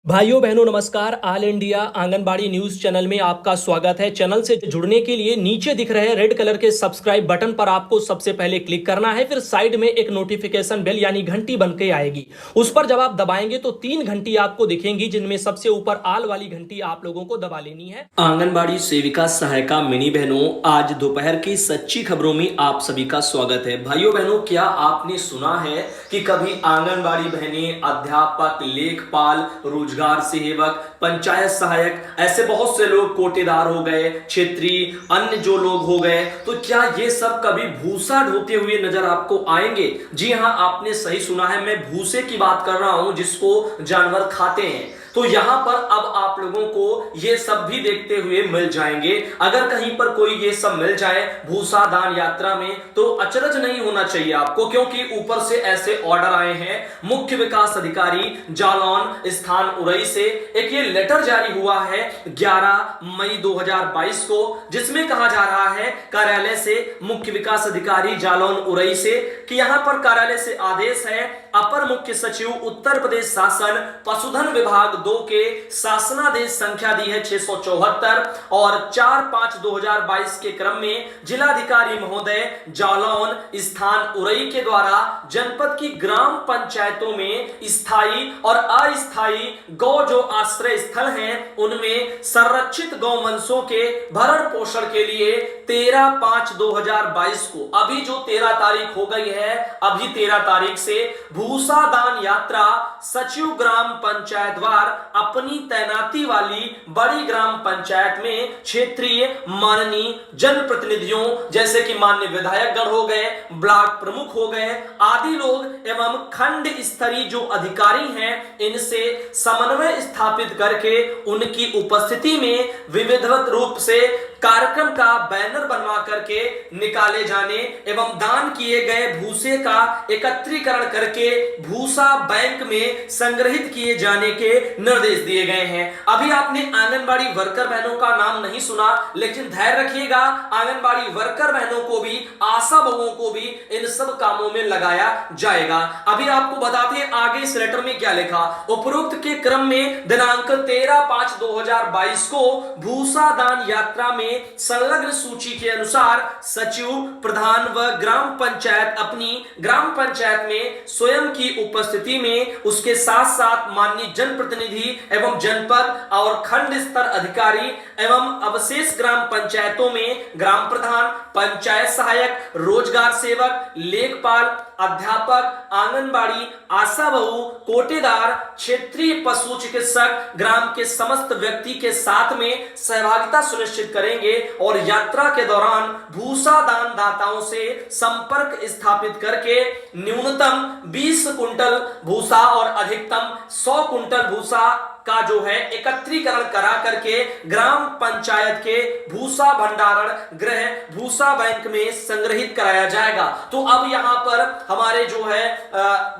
भाइयों बहनों नमस्कार। All India anganwadi news channel में आपका स्वागत है। चैनल से जुड़ने के लिए नीचे दिख रहे रेड कलर के सब्सक्राइब बटन पर आपको सबसे पहले क्लिक करना है। फिर साइड में एक नोटिफिकेशन बेल यानी घंटी बन के आएगी, उस पर जब आप दबाएंगे तो 3 घंटी आपको दिखेंगी, जिनमें सबसे ऊपर आल वाली घंटी आप लोगों को दबा लेनी है। आंगनबाड़ी सेविका सहायिका मिनी बहनों, आज दोपहर की सच्ची खबरों में आप सभी का स्वागत है। भाइयों बहनों, क्या आपने सुना है कि कभी आंगनबाड़ी बहनें, अध्यापक, लेखपाल, रोजगार सेवक, पंचायत सहायक, ऐसे बहुत से लोग कोटेदार हो गए, क्षेत्रीय अन्य जो लोग हो गए, तो क्या ये सब कभी भूसा ढोते हुए नजर आपको आएंगे? जी हां, आपने सही सुना है, मैं भूसे की बात कर रहा हूं जिसको जानवर खाते हैं। तो यहां पर अब आप लोगों को ये सब भी देखते हुए मिल जाएंगे। अगर कहीं पर कोई ये सब मिल जाए भूसा दान यात्रा में, तो अचरज नहीं होना चाहिए आपको, क्योंकि ऊपर से ऐसे ऑर्डर आए हैं मुख्य विकास अधिकारी जालौन स्थान उरई से। एक ये लेटर जारी हुआ है 11 मई 2022 को, जिसमें कहा जा रहा है कार्यालय से, मुख्य विकास अधिकारी जालौन उरई से, कि यहां पर कार्यालय से आदेश है अपर मुख्य सचिव उत्तर प्रदेश शासन पशुधन विभाग 2 के शासनादेश संख्या दी है 674 और 4/5/2022 के क्रम में जिलाधिकारी महोदय जालौन स्थान उरई के द्वारा जनपद की ग्राम पंचायतों में स्थायी और अस्थायी गौ जो आश्रय स्थल हैं, उनमें संरक्षित गौ वंशों के भरण पोषण के लिए 13/5/2022 को, अभी जो 13 तारीख हो गई है, अभी 13 तारीख से भूसा दान यात्रा सचिव ग्राम पंचायत द्वार अपनी तैनाती वाली बड़ी ग्राम पंचायत में क्षेत्रीय माननीय जनप्रतिनिधियों जैसे कि माननीय विधायकगण हो गए, ब्लॉक प्रमुख हो गए आदि लोग एवं खंड स्तरीय जो अधिकारी हैं, इनसे समन्वय स्थापित करके उनकी उपस्थिति में विविधवत रूप से कार्यक्रम का बैनर बनवा करके निकाले जाने एवं दान किए गए भूसे का एकत्रीकरण करके भूसा बैंक में संग्रहित किए जाने के निर्देश दिए गए हैं। अभी आपने आंगनबाड़ी वर्कर बहनों का नाम नहीं सुना, लेकिन धैर्य रखिएगा, आंगनबाड़ी वर्कर बहनों को भी, आशा बहुओं को भी इन सब कामों में लगाया जाएगा। अभी आपको बताते हैं आगे इस लेटर में क्या लिखा। उपरोक्त के क्रम में दिनांक 13/5/2022 को भूसा दान यात्रा में संलग्न सूची के अनुसार सचिव, प्रधान व ग्राम पंचायत अपनी ग्राम पंचायत में स्वयं की उपस्थिति में, उसके साथ साथ माननीय जनप्रतिनिधि एवं जनपद और खंड स्तर अधिकारी एवं अवशेष ग्राम पंचायतों में ग्राम प्रधान, पंचायत सहायक, रोजगार सेवक, लेखपाल, अध्यापक, आंगनबाड़ी, आशा बहु, कोटेदार, क्षेत्रीय पशु चिकित्सक, ग्राम के समस्त व्यक्ति के साथ में सहभागिता सुनिश्चित करेंगे और यात्रा के दौरान भूसा दान दाताओं से संपर्क स्थापित करके न्यूनतम 20 कुंटल भूसा और अधिकतम 100 कुंटल भूसा का जो है एकत्रीकरण करा करके ग्राम पंचायत के भूसा भंडारण गृह भूसा बैंक में संग्रहित कराया जाएगा। तो अब यहां पर हमारे जो है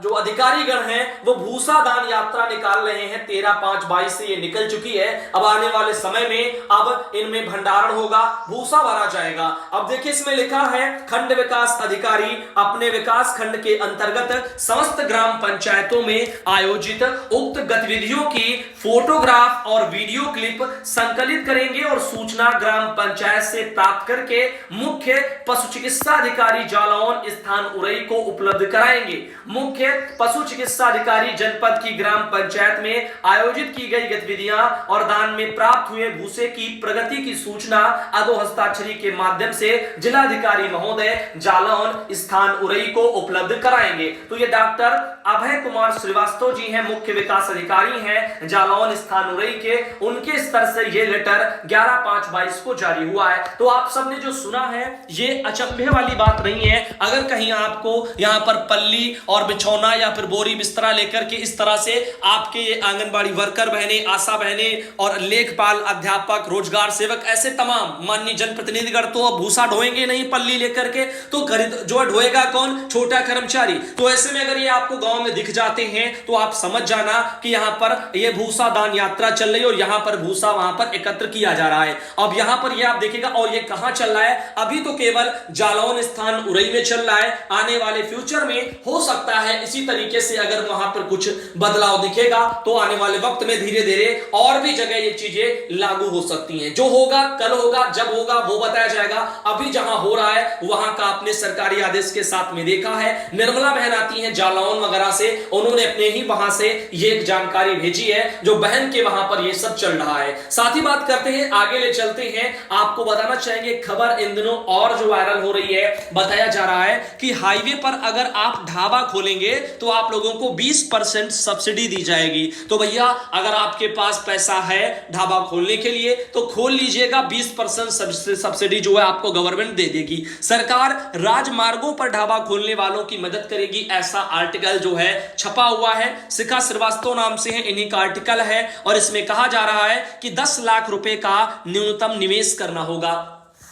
जो अधिकारी गण हैं वो भूसा दान यात्रा निकाल रहे हैं। 13/5/22 से ये निकल चुकी है। अब आने वाले समय में अब इनमें भंडारण होगा, भूसा भरा जाएगा। अब देखिए इसमें लिखा है खंड विकास अधिकारी अपने विकास खंड के अंतर्गत समस्त ग्राम पंचायतों में आयोजित उक्त गतिविधियों की फोटोग्राफ और वीडियो क्लिप संकलित करेंगे और सूचना ग्राम पंचायत से प्राप्त करके मुख्य पशु चिकित्सा अधिकारी जालौन स्थान उरई को उपलब्ध कराएंगे। मुख्य पशु चिकित्सा अधिकारी जनपद की ग्राम पंचायत में आयोजित की गई गतिविधियां और दान में प्राप्त हुए भूसे की प्रगति की सूचना अधो हस्ताक्षरी के माध्यम से जिलाधिकारी महोदय जालौन स्थान उरई को उपलब्ध कराएंगे। तो ये डॉक्टर अभय कुमार श्रीवास्तव जी हैं, मुख्य विकास अधिकारी हैं जालौन स्थान उरई के, उनके स्तर से ये लेटर 11/5/22 को जारी हुआ है। तो आप सबने जो सुना है ये अचंभे वाली बात नहीं है। अगर कहीं आपको यहां पर पल्ली और बिछौना या फिर बोरी बिस्तरा लेकर के इस तरह से आपके ये आंगनबाड़ी वर्कर बहने, आशा बहने और लेखपाल, अध्यापक, रोजगार सेवक, ऐसे तमाम माननीय जनप्रतिनिधिगण तो भूसा ढोएंगे नहीं पल्ली लेकर के, तो जो ढोएगा कौन? छोटा कर्मचारी। तो ऐसे में अगर ये आपको गांव गांव में दिख जाते हैं तो आप समझ जाना कि यहां पर यह भूसा दान यात्रा चल रही है और यहां पर भूसा वहां पर एकत्र किया जा रहा है। अब यहां पर यह आप देखिएगा, और यह कहां चल रहा है, अभी तो केवल जालौन स्थान उरई में चल रहा है। आने वाले फ्यूचर में हो सकता है इसी तरीके से अगर वहां पर कुछ बदलाव दिखेगा तो आने वाले वक्त में धीरे धीरे और भी जगह ये चीजें लागू हो सकती हैं। जो होगा कल होगा, जब होगा वो बताया जाएगा। अभी जहां हो रहा है वहां का आपने सरकारी आदेश के साथ में देखा है। निर्मला बहन आती हैं जालौन वगैरह से, उन्होंने अपने ही वहां से ये एक जानकारी भेजी है जो बहन के वहां पर ये सब चल रहा है। साथ ही बात करते हैं, आगे ले चलते हैं। आपको बताना चाहेंगे खबर इन दिनों और जो वायरल हो रही है, बताया जा रहा है कि हाईवे पर अगर आप ढाबा खोलेंगे तो आप लोगों को 20% सब्सिडी दी जाएगी। तो भैया अगर आपके पास पैसा है ढाबा खोलने के लिए तो खोल लीजिएगा, 20% सब्सिडी जो है आपको गवर्नमेंट दे देगी। सरकार राजमार्गों पर ढाबा खोलने वालों की मदद करेगी, ऐसा आर्टिकल जो है छपा हुआ है। शिखा श्रीवास्तव नाम से है, इन्हीं का आर्टिकल है और इसमें कहा जा रहा है कि 10 लाख रुपए का न्यूनतम निवेश करना होगा।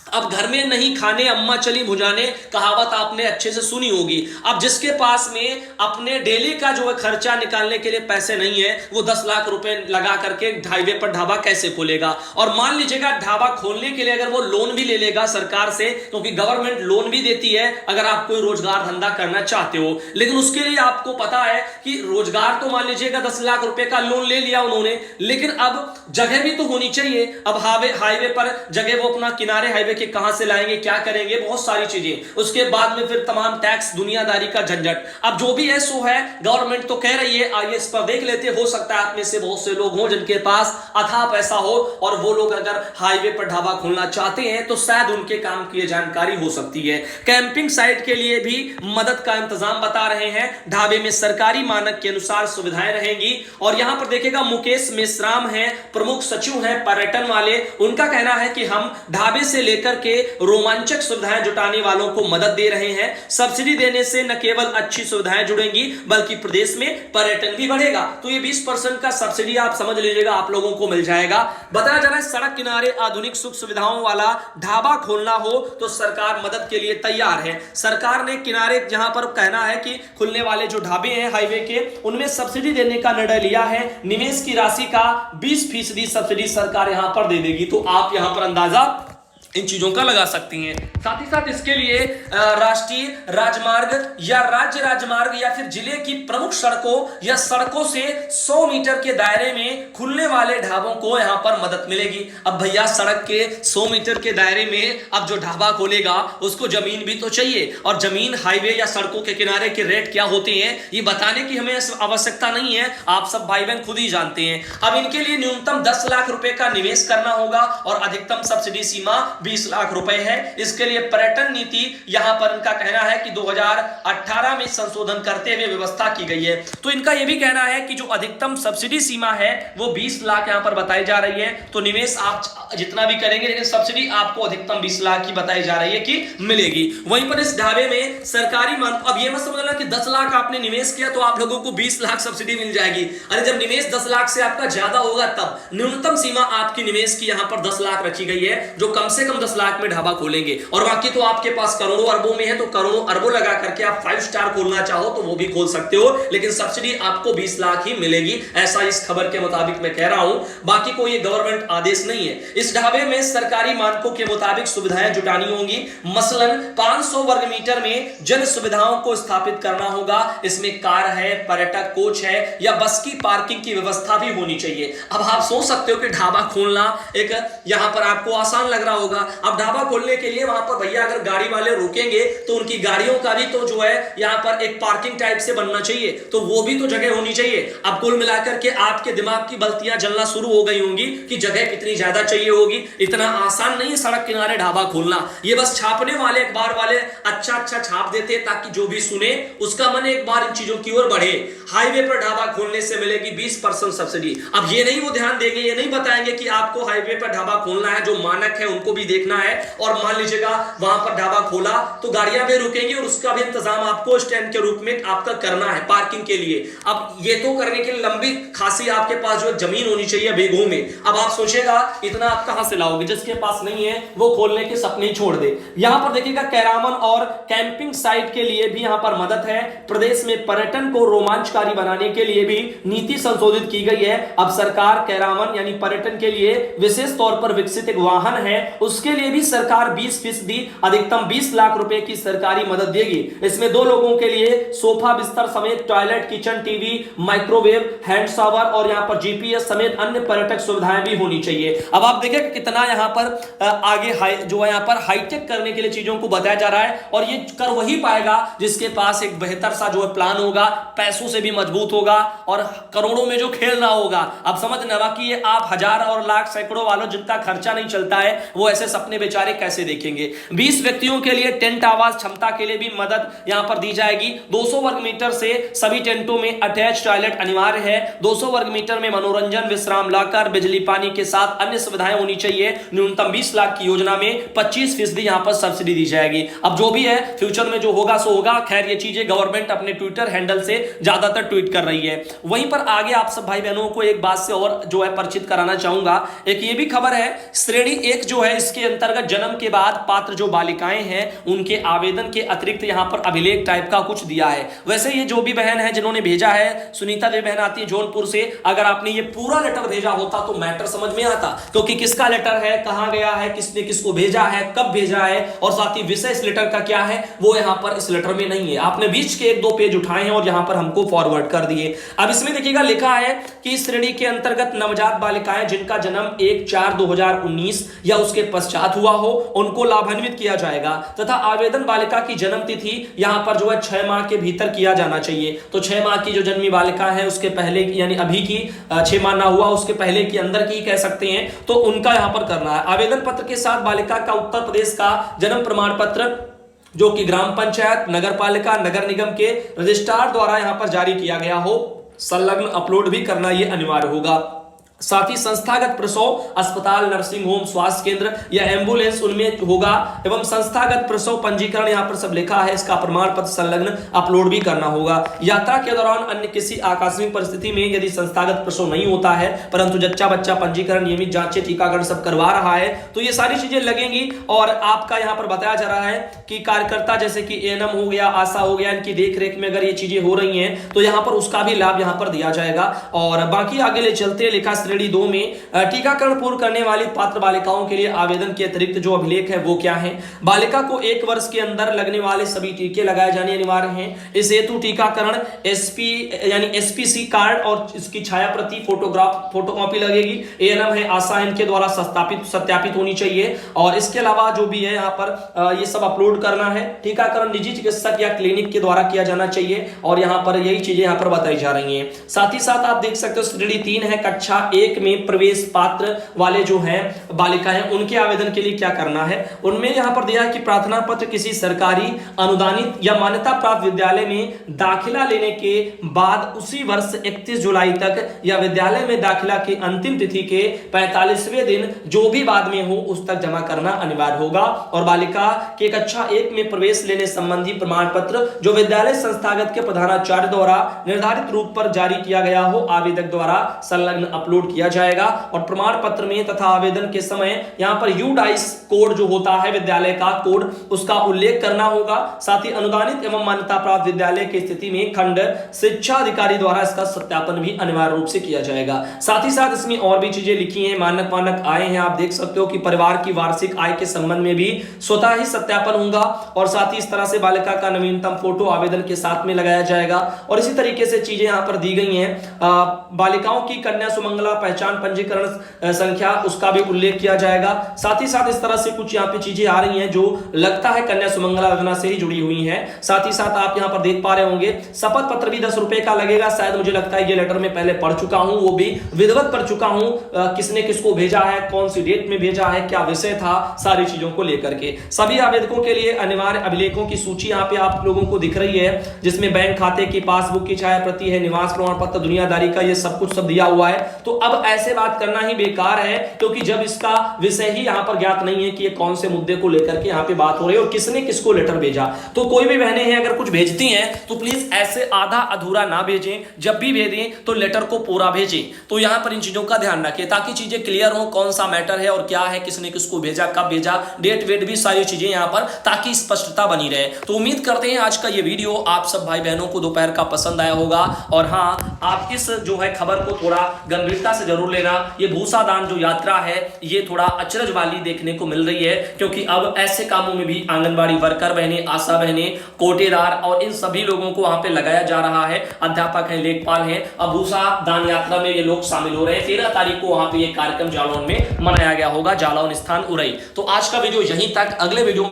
अब घर में नहीं खाने अम्मा चली भुजाने, कहावत आपने अच्छे से सुनी होगी। अब जिसके पास में अपने डेली का जो है खर्चा निकालने के लिए पैसे नहीं है, वो 10 लाख रुपए लगा करके हाईवे पर ढाबा कैसे खोलेगा। और मान लीजिएगा ढाबा खोलने के लिए अगर वो लोन भी ले लेगा सरकार से, क्योंकि गवर्नमेंट लोन भी देती है अगर आप कोई रोजगार धंधा करना चाहते हो, लेकिन उसके लिए आपको पता है कि रोजगार तो मान लीजिएगा 10 लाख रुपए का लोन ले लिया उन्होंने, लेकिन अब जगह भी तो होनी चाहिए। अब हाईवे पर जगह वो अपना किनारे हाईवे कहां से लाएंगे, क्या करेंगे, बहुत सारी चीजें। उसके बाद में फिर तमाम टैक्स दुनियादारी का झंझट। अब जो भी है सो है, गवर्नमेंट तो कह रही है, आइए इस पर देख लेते। हो सकता है आप में से बहुत से लोग हों जिनके पास अथाह पैसा हो और वो लोग अगर हाईवे पर ढाबा खोलना चाहते हैं तो शायद उनके काम की जानकारी हो सकती है। कैंपिंग साइट के लिए भी मदद का इंतजाम बता रहे हैं। ढाबे में सरकारी मानक के अनुसार सुविधाएं रहेंगी। और यहां पर देखिएगा मुकेश मेश्राम है, प्रमुख सचिव हैं पर्यटन वाले, उनका कहना है कि हम ढाबे से लेकर के रोमांचक सुविधाएं जुटाने वालों को मदद दे रहे हैं। सब्सिडी देने से न केवल अच्छी सुविधाएं जुड़ेंगी बल्कि प्रदेश में पर्यटन भी बढ़ेगा। तो ये 20% का सब्सिडी आप समझ लीजिएगा आप लोगों को मिल जाएगा। बताया जा रहा है सड़क किनारे आधुनिक सुख सुविधाओं वाला ढाबा खोलना हो तो सरकार मदद के लिए तैयार है। सरकार ने किनारे जहां पर कहना है कि खुलने वाले जो ढाबे हैं हाईवे के, उनमें सब्सिडी देने का निर्णय लिया है। निवेश की राशि का 20% सब्सिडी सरकार यहां पर दे देगी। तो आप यहां पर अंदाजा इन चीजों का लगा सकती हैं। साथ ही साथ इसके लिए राष्ट्रीय राजमार्ग या राज्य राजमार्ग या फिर जिले की प्रमुख सड़कों या सड़कों से 100 मीटर के दायरे में खुलने वाले ढाबों को यहां पर मदद मिलेगी। अब भैया सड़क के 100 मीटर के दायरे में अब जो ढाबा खोलेगा उसको जमीन भी तो चाहिए, और जमीन हाईवे या सड़कों के किनारे के रेट क्या होते हैं ये बताने की हमें आवश्यकता नहीं है, आप सब भाई बहन खुद ही जानते हैं। अब इनके लिए न्यूनतम 10 लाख रुपए का निवेश करना होगा और अधिकतम सब्सिडी सीमा 20 लाख रुपए है। इसके लिए पर्यटन नीति यहां पर इनका कहना है कि 2018 में संशोधन करते हुए व्यवस्था की गई है। तो इनका यह भी कहना है कि जो अधिकतम सब्सिडी सीमा है वो 20 लाख यहां पर बताई जा रही है। तो निवेश आप जितना भी करेंगे लेकिन सब्सिडी आपको अधिकतम 20 लाख की बताई जा रही है कि मिलेगी। वहीं पर इस ढाबे में सरकारी अब ये मत समझना कि 10 लाख आपने निवेश किया तो आप लोगों को 20 लाख सब्सिडी मिल जाएगी। अरे जब निवेश 10 लाख से आपका ज्यादा होगा तब न्यूनतम सीमा आपकी निवेश की यहां पर 10 लाख रखी गई है, जो कम से कम 10 लाख में ढाबा खोलेंगे। और बाकी तो आपके पास करोड़ों अरबों में है, तो करोड़ों अरबों लगा करके आप 5 स्टार खोलना चाहो तो वो भी खोल सकते हो, लेकिन सब्सिडी आपको 20 लाख ही मिलेगी, ऐसा इस खबर के मुताबिक मैं कह रहा हूं। बाकी कोई गवर्नमेंट आदेश नहीं है। इस ढाबे में सरकारी मानकों के मुताबिक सुविधाएं जुटानी होंगी। मसलन 500 वर्ग मीटर में जन सुविधाओं को स्थापित करना होगा। इसमें कार है, पर्यटक कोच है या बस की पार्किंग की व्यवस्था भी होनी चाहिए। अब आप सोच सकते हो कि ढाबा खोलना एक यहां पर आपको आसान लग रहा होगा। अब ढाबा खोलने के लिए वहां पर भैया अगर गाड़ी वाले रुकेंगे तो उनकी गाड़ियों का भी तो जो है यहां पर एक पार्किंग टाइप से बनना चाहिए, तो वो भी तो जगह होनी चाहिए। अब कुल मिलाकर के आपके दिमाग की बल्तियां जलना शुरू हो गई होंगी कि जगह कितनी ज्यादा चाहिए होगी। इतना आसान नहीं सड़क किनारे ढाबा खोलना। ये बस छापने वाले अखबार वाले अच्छा अच्छा छाप देते ताकि जो भी सुने उसका मन एक बार इन चीजों की ओर बढ़े। हाईवे पर ढाबा खोलने से मिलेगी 20% सब्सिडी। अब ये नहीं वो ध्यान देंगे, ये नहीं बताएंगे कि आपको हाईवे पर ढाबा खोलना है, जो मानक है उनको भी देखना है, और मान लीजिएगा वहां पर ढाबा खोला तो गाड़ियां भी रुकेंगी और उसका भी इंतजाम आपको स्टैंड के रूप में आपका करना है पार्किंग के लिए। अब ये तो करने के लिए लंबी खासी आपके पास जो जमीन होनी चाहिए बेगों में। अब आप सोचेगा इतना आप कहां से लाओगे, जिसके पास नहीं है वो खोलने के सपने ही छोड़ दे। यहां पर देखिएगा कैरामन और कैंपिंग साइट के लिए भी यहां पर मदद है। प्रदेश में पर्यटन को रोमांचकारी बनाने के लिए भी नीति संशोधित की गई है। अब सरकार कैरामन यानी पर्यटन के लिए विशेष तौर पर विकसित एक वाहन है, उसके लिए भी सरकार 20% अधिकतम 20 लाख रुपए की सरकारी मदद देगी। इसमें 2 लोगों के लिए सोफा बिस्तर समेत toilet, kitchen, TV, microwave, hand shower और यहां पर जीपीएस समेत अन्य पर्यटक सुविधाएं भी होनी चाहिए। अब आप देखिए कितना यहां पर आगे जो है यहां पर हाईटेक करने के लिए चीजों को बताया जा रहा है, और ये कर वही पाएगा जिसके पास एक बेहतर सा जो है प्लान होगा, पैसों से भी मजबूत होगा और करोड़ों में जो खेलना होगा। अब समझना, बाकी ये आप हजार और लाख सैकड़ों वालों जिनका खर्चा नहीं चलता है वो ऐसे सपने बेचारे कैसे देखेंगे। 20 व्यक्तियों के लिए टेंट आवास क्षमता के लिए भी मदद यहां पर दी जाएगी। 200 वर्ग मीटर से सभी टेंटों में अटैच टॉयलेट अनिवार्य है। 200 वर्ग मीटर में मनोरंजन, विश्राम लॉकर, बिजली पानी के साथ अन्य सुविधाएं होनी चाहिए। न्यूनतम 20 लाख की योजना में 25% यहां पर सब्सिडी दी जाएगी। अब जो भी है फ्यूचर में जो होगा सो होगा। खैर ये चीजें गवर्नमेंट अपने ट्विटर हैंडल से ज्यादातर ट्वीट कर रही है। वहीं पर आगे आप सब भाई बहनों को एक बात से और जो है परिचित कराना चाहूंगा। एक ये भी खबर है, श्रेणी 1 जो है इसके अंतर्गत जन्म के बाद पात्र जो बालिकाएं हैं उनके आवेदन के अतिरिक्त यहां पर अभिलेख टाइप का कुछ दिया है। वैसे ये जो भी बहन है जिन्होंने भेजा है, सुनीता देव बहन आती है जौनपुर से, अगर आपने ये पूरा लेटर भेजा होता तो मैटर समझ में आता, क्योंकि किसका लेटर है, कहां गया है, किसने किसको भेजा है, कब भेजा है और साथ ही विषय इस लेटर का क्या है वो यहां पर इस लेटर में नहीं है। आपने बीच के 1-2 पेज उठाए हैं और यहां पर हमको फॉरवर्ड कर दिए। अब इसमें देखिएगा लिखा है कि इस श्रेणी के अंतर्गत नवजात बालिकाएं जिनका जन्म 1/4/2019 या उसके पश्चात हुआ हो उनको लाभान्वित किया जाएगा, तथा आवेदन बालिका की जन्म तिथि यहां पर जो है 6 माह के भीतर किया जाना चाहिए। तो 6 माह की जो जन्मी बालिका है उसके पहले की यानी अभी की 6 माह ना हुआ उसके पहले की अंदर की कह सकते हैं, तो उनका यहां पर करना है। आवेदन पत्र के साथ बालिका का उत्तर प्रदेश का जन्म प्रमाण पत्र जो कि ग्राम पंचायत, नगर पालिका, नगर निगम के रजिस्ट्रार द्वारा यहां पर जारी किया गया हो संलग्न अपलोड भी करना यह अनिवार्य होगा। साथ ही संस्थागत प्रसव अस्पताल, नर्सिंग होम, स्वास्थ्य केंद्र या एम्बुलेंस उनमें होगा एवं संस्थागत प्रसव पंजीकरण यहां पर सब लिखा है, इसका प्रमाण पत्र संलग्न अपलोड भी करना होगा। यात्रा के दौरान अन्य किसी आकस्मिक परिस्थिति में यदि संस्थागत प्रसव नहीं होता है परंतु जच्चा बच्चा पंजीकरण, नियमित जांचें, टीकाकरण सब करवा रहा है तो ये सारी चीजें लगेंगी। और आपका यहां पर बताया जा रहा है कि कार्यकर्ता जैसे कि एएनएम हो गया, आशा हो गया, इनकी देखरेख में अगर ये चीजें हो रही हैं तो यहां पर उसका भी लाभ यहां पर दिया जाएगा। और बाकी आगे ले चलते लिखा श्रेणी 2 में टीकाकरण पूर्ण करने वाली पात्र बालिकाओं के लिए आवेदन के अतिरिक्त जो अभिलेख है वो क्या है। बालिका को 1 वर्ष के अंदर लगने वाले सभी टीके लगाए जाने अनिवार्य हैं। इस हेतु टीकाकरण एसपीसी कार्ड और इसकी छाया प्रति फोटोकॉपी लगेगी। एएनएम है, आशा इनके द्वारा सत्यापित होनी चाहिए। और इसके अलावा जो भी है यहाँ पर ये सब अपलोड करना है। टीकाकरण निजी चिकित्सक या क्लिनिक के द्वारा किया जाना चाहिए और यहाँ पर यही चीजें यहाँ पर बताई जा रही हैं। साथ ही साथ आप देख सकते हो श्रेणी 3 है, कक्षा 1 में प्रवेश पात्र वाले जो हैं बालिकाएं उनके आवेदन के लिए क्या करना है। उनमें यहां पर दिया है कि प्रार्थना पत्र किसी सरकारी अनुदानित या मान्यता प्राप्त विद्यालय में दाखिला लेने के बाद उसी वर्ष 31 जुलाई तक या विद्यालय में दाखिला की अंतिम तिथि के 45वें दिन जो भी बाद में हो उस तक जमा करना अनिवार्य होगा। और बालिका के कक्षा 1 में प्रवेश लेने संबंधी प्रमाण पत्र जो विद्यालय संस्थागत के प्रधानाचार्य द्वारा निर्धारित रूप पर जारी किया गया हो आवेदक द्वारा संलग्न अपलोड किया जाएगा। और प्रमाण पत्र में तथा आवेदन के समय यहां पर यूडाइस कोड जो होता है विद्यालय का कोड उसका उल्लेख करना होगा। साथ ही अनुदानित एवं मान्यता प्राप्त विद्यालय की स्थिति में खंड शिक्षा अधिकारी द्वारा इसका सत्यापन भी अनिवार्य रूप से किया जाएगा। साथ ही साथ इसमें और भी चीजें लिखी हैं, मानक आय हैं, आप देख सकते हो कि परिवार की वार्षिक आय के संबंध में भी स्वतः ही सत्यापन होगा। और साथ ही इस तरह से बालिका का नवीनतम फोटो आवेदन के साथ में लगाया जाएगा। और इसी तरीके से चीजें यहां पर दी गई हैं। बालिकाओं की कन्या सुमंगला पहचान पंजीकरण संख्या उसका भी उल्लेख किया जाएगा। साथ ही साथ इस तरह से कुछ यहाँ पे चीजें आ रही हैं जो लगता है कन्या सुमंगला योजना से ही जुड़ी हुई हैं। साथ ही साथ आप यहाँ पर देख पा रहे होंगे शपथ पत्र भी 10 रुपए का लगेगा। शायद मुझे लगता है ये लेटर में पहले पढ़ चुका हूं, वो भी विधिवत पढ़ चुका हूं, किसने किसको भेजा है, कौन सी डेट में भेजा है, क्या विषय था, सारी चीजों को लेकर के। सभी आवेदकों के लिए अनिवार्य अभिलेखों की सूची यहाँ पे आप लोगों को दिख रही है जिसमें बैंक खाते की पासबुक की छाया प्रति है, निवास प्रमाण पत्र, दुनियादारी का ये सब कुछ सब दिया हुआ है। तो अब ऐसे बात करना ही बेकार है, क्योंकि जब इसका विषय ही यहां पर ज्ञात नहीं है कि ये कौन से मुद्दे को लेकर के यहां पे बात हो रही है और किसने किसको लेटर भेजा। तो कोई भी बहनें हैं अगर कुछ भेजती हैं तो प्लीज ऐसे आधा अधूरा ना भेजें, जब भी भेजें तो लेटर को पूरा भेजें। तो यहां पर इन चीजों का ध्यान रखें ताकि चीजें क्लियर हो, कौन सा मैटर है और क्या है, किसने किसको भेजा, कब भेजा, डेट वेट भी सारी चीजें यहां पर, ताकि स्पष्टता बनी रहे। तो उम्मीद करते हैं आज का ये वीडियो आप सब भाई बहनों को दोपहर का पसंद आया होगा। और हाँ, आप इस जो है खबर को थोड़ा गंभीरता से जरूर लेना। ये भूसा दान जो यात्रा है ये थोड़ा अचरज वाली देखने को मिल रही है, क्योंकि अब ऐसे कामों में भी आंगनबाड़ी वर्कर बहनें, आशा बहनें, कोटेदार और इन सभी लोगों को वहां पे लगाया जा रहा है। अध्यापक हैं, लेखपाल हैं। अब भूसा दान यात्रा में ये लोग शामिल हो रहे हैं। 13 तारीख को वहां पे ये कार्यक्रम जालौन में मनाया गया होगा, जालौन स्थान उरई। तो आज का वीडियो यहीं तक, अगले वीडियो